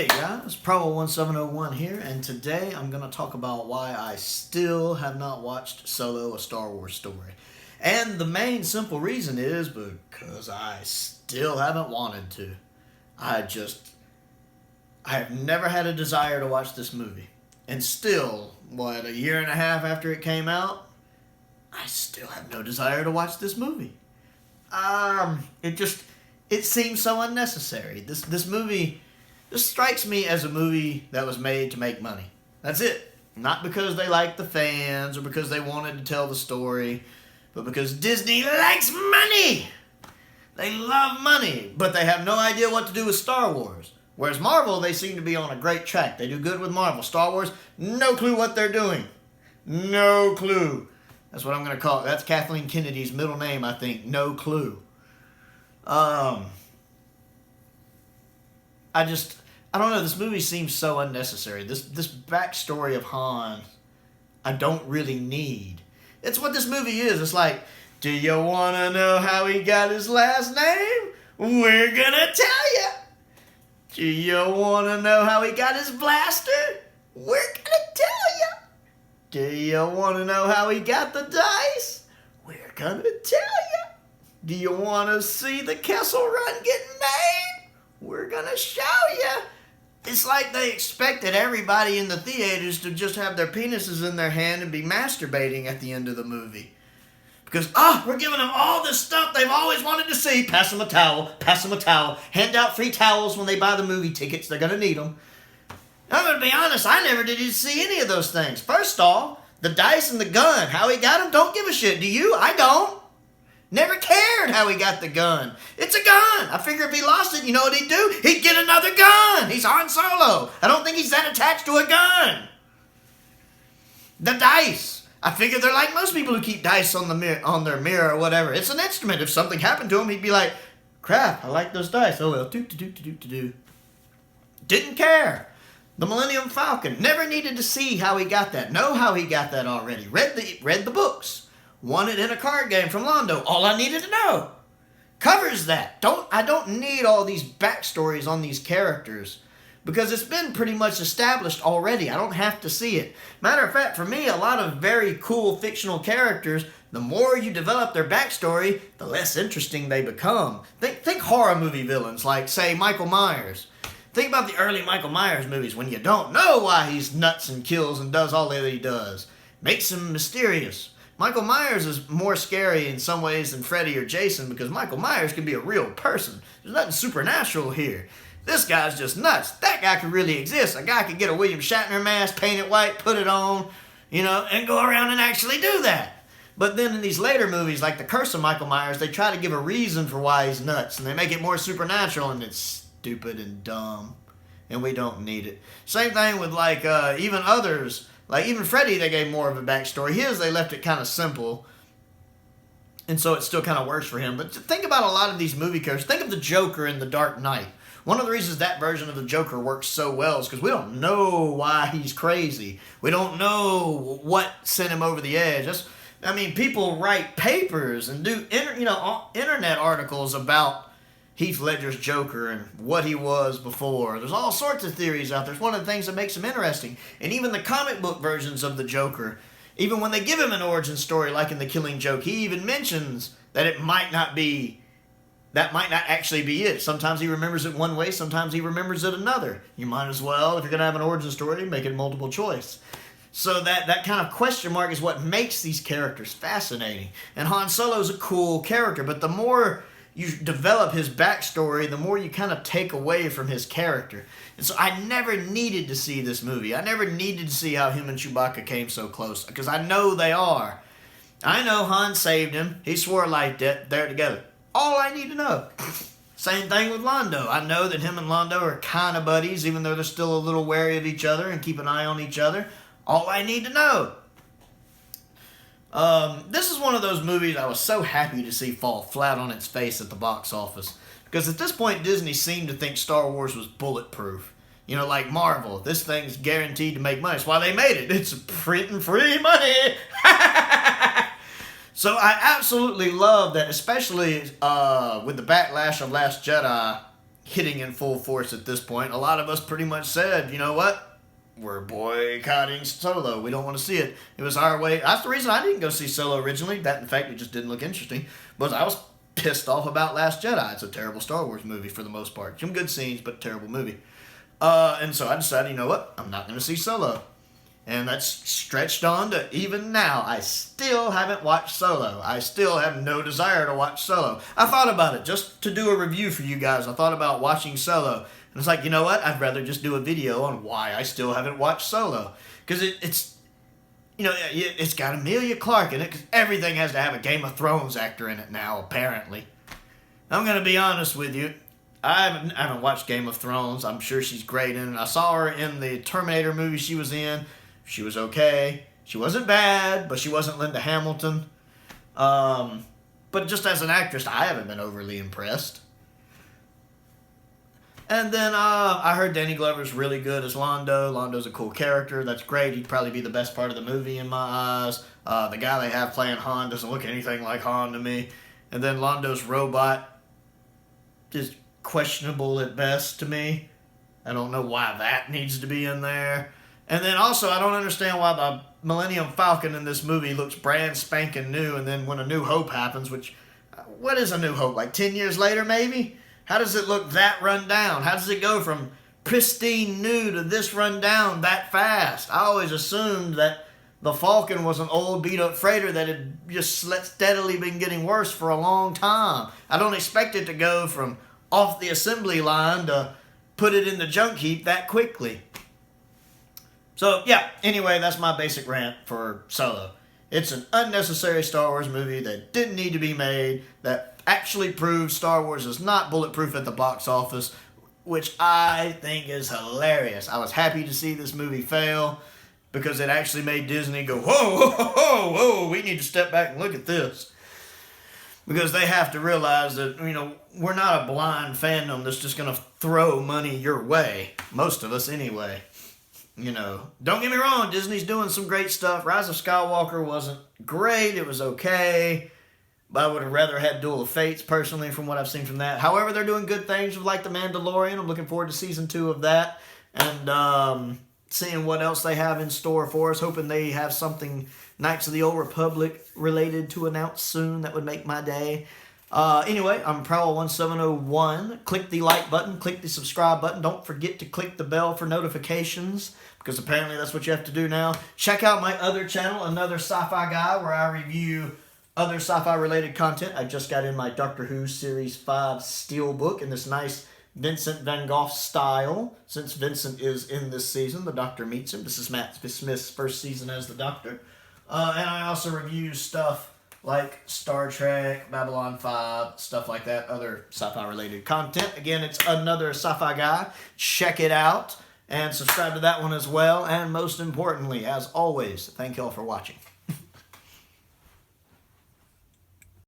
Hey guys, Promo 1701 here, and today I'm going to talk about why I still have not watched Solo: A Star Wars Story. And the main simple reason is because I still haven't wanted to. I have never had a desire to watch this movie. And still, a year and a half after it came out, I still have no desire to watch this movie. It seems so unnecessary. This movie strikes me as a movie that was made to make money. That's it. Not because they like the fans or because they wanted to tell the story, but because Disney likes money. They love money, but they have no idea what to do with Star Wars. Whereas Marvel, they seem to be on a great track. They do good with Marvel. Star Wars, no clue what they're doing. No clue. That's what I'm going to call it. That's Kathleen Kennedy's middle name, I think. No clue. I don't know, this movie seems so unnecessary. This backstory of Han, I don't really need. It's what this movie is. It's like, do you want to know how he got his last name? We're gonna tell you. Do you want to know how he got his blaster? We're gonna tell you. Do you want to know how he got the dice? We're gonna tell you. Do you want to see the Kessel Run get made? We're gonna show you. It's like they expected everybody in the theaters to just have their penises in their hand and be masturbating at the end of the movie. Because, we're giving them all this stuff they've always wanted to see. Pass them a towel, pass them a towel. Hand out free towels when they buy the movie tickets. They're going to need them. I'm going to be honest, I never did see any of those things. First off, the dice and the gun, how he got them, don't give a shit. Do you? I don't. Never cared how he got the gun. It's a gun. I figure if he lost it, you know what he'd do? He'd get another gun. He's Han Solo. I don't think he's that attached to a gun. The dice. I figure they're like most people who keep dice on their mirror or whatever. It's an instrument. If something happened to him, he'd be like, crap, I like those dice. Oh well, do. Didn't care. The Millennium Falcon. Never needed to see how he got that. Know how he got that already. Read the books. Won it in a card game from Londo. All I needed to know. Covers that. I don't need all these backstories on these characters because it's been pretty much established already. I don't have to see it. Matter of fact, for me, a lot of very cool fictional characters, the more you develop their backstory, the less interesting they become. Think horror movie villains like, say, Michael Myers. Think about the early Michael Myers movies when you don't know why he's nuts and kills and does all that he does. Makes him mysterious. Michael Myers is more scary in some ways than Freddy or Jason because Michael Myers can be a real person. There's nothing supernatural here. This guy's just nuts. That guy could really exist. A guy could get a William Shatner mask, paint it white, put it on, and go around and actually do that. But then in these later movies, like The Curse of Michael Myers, they try to give a reason for why he's nuts, and they make it more supernatural, and it's stupid and dumb, and we don't need it. Same thing with even others. Like, even Freddy, they gave more of a backstory. His, they left it kind of simple. And so it still kind of works for him. But think about a lot of these movie characters. Think of the Joker in The Dark Knight. One of the reasons that version of the Joker works so well is because we don't know why he's crazy. We don't know what sent him over the edge. People write papers and do internet articles about Heath Ledger's Joker and what he was before. There's all sorts of theories out there. It's one of the things that makes him interesting. And even the comic book versions of the Joker, even when they give him an origin story like in The Killing Joke, he even mentions that that might not actually be it. Sometimes he remembers it one way, sometimes he remembers it another. You might as well, if you're going to have an origin story, make it multiple choice. So that kind of question mark is what makes these characters fascinating. And Han Solo's a cool character, but the more you develop his backstory, the more you kind of take away from his character. And so I never needed to see this movie. I never needed to see how him and Chewbacca came so close, because I know they are. I know Han saved him. He swore a life debt. They're together. All I need to know. Same thing with Londo. I know that him and Londo are kind of buddies, even though they're still a little wary of each other and keep an eye on each other. All I need to know. This is one of those movies I was so happy to see fall flat on its face at the box office. Because at this point, Disney seemed to think Star Wars was bulletproof. Like Marvel. This thing's guaranteed to make money. That's why they made it. It's printing free money. So I absolutely love that, especially with the backlash of Last Jedi. hitting in full force at this point. A lot of us pretty much said, you know what? We're boycotting Solo. We don't want to see it. It was our way. That's the reason I didn't go see Solo originally. That, in fact, it just didn't look interesting. Was I was pissed off about Last Jedi. It's a terrible Star Wars movie for the most part. Some good scenes, but terrible movie. And so I decided, you know what? I'm not going to see Solo. And that's stretched on to even now. I still haven't watched Solo. I still have no desire to watch Solo. I thought about it just to do a review for you guys. I thought about watching Solo. And it's like, you know what? I'd rather just do a video on why I still haven't watched Solo. Because it's, you know, it's got Emilia Clarke in it. Because everything has to have a Game of Thrones actor in it now, apparently. I'm going to be honest with you. I haven't watched Game of Thrones. I'm sure she's great in it. I saw her in the Terminator movie she was in. She was okay. She wasn't bad, but she wasn't Linda Hamilton. But just as an actress, I haven't been overly impressed. And then I heard Danny Glover's really good as Londo. Londo's a cool character. That's great. He'd probably be the best part of the movie in my eyes. The guy they have playing Han doesn't look anything like Han to me. And then Londo's robot is questionable at best to me. I don't know why that needs to be in there. And then also, I don't understand why the Millennium Falcon in this movie looks brand spanking new, and then when A New Hope happens, which, what is A New Hope, like 10 years later maybe? How does it look that run down? How does it go from pristine new to this run down that fast? I always assumed that the Falcon was an old beat-up freighter that had just steadily been getting worse for a long time. I don't expect it to go from off the assembly line to put it in the junk heap that quickly. So, yeah, anyway, that's my basic rant for Solo. It's an unnecessary Star Wars movie that didn't need to be made, that actually proves Star Wars is not bulletproof at the box office, which I think is hilarious. I was happy to see this movie fail because it actually made Disney go, whoa, whoa, whoa, whoa, we need to step back and look at this. Because they have to realize that, you know, we're not a blind fandom that's just going to throw money your way. Most of us anyway. You know, don't get me wrong, Disney's doing some great stuff. Rise of Skywalker wasn't great. It was okay. But I would have rather had Duel of Fates, personally, from what I've seen from that. However, they're doing good things with, like, The Mandalorian. I'm looking forward to Season 2 of that. And seeing what else they have in store for us. Hoping they have something Knights of the Old Republic related to announce soon. That would make my day. Anyway, I'm Prowl1701. Click the like button. Click the subscribe button. Don't forget to click the bell for notifications, because apparently that's what you have to do now. Check out my other channel, Another Sci-Fi Guy, where I review other sci-fi related content. I just got in my Doctor Who Series 5 Steelbook in this nice Vincent Van Gogh style. Since Vincent is in this season, the Doctor meets him. This is Matt Smith's first season as the Doctor. And I also review stuff like Star Trek, Babylon 5, stuff like that, other sci-fi related content. Again, it's Another Sci-Fi Guy. Check it out and subscribe to that one as well. And most importantly, as always, thank you all for watching.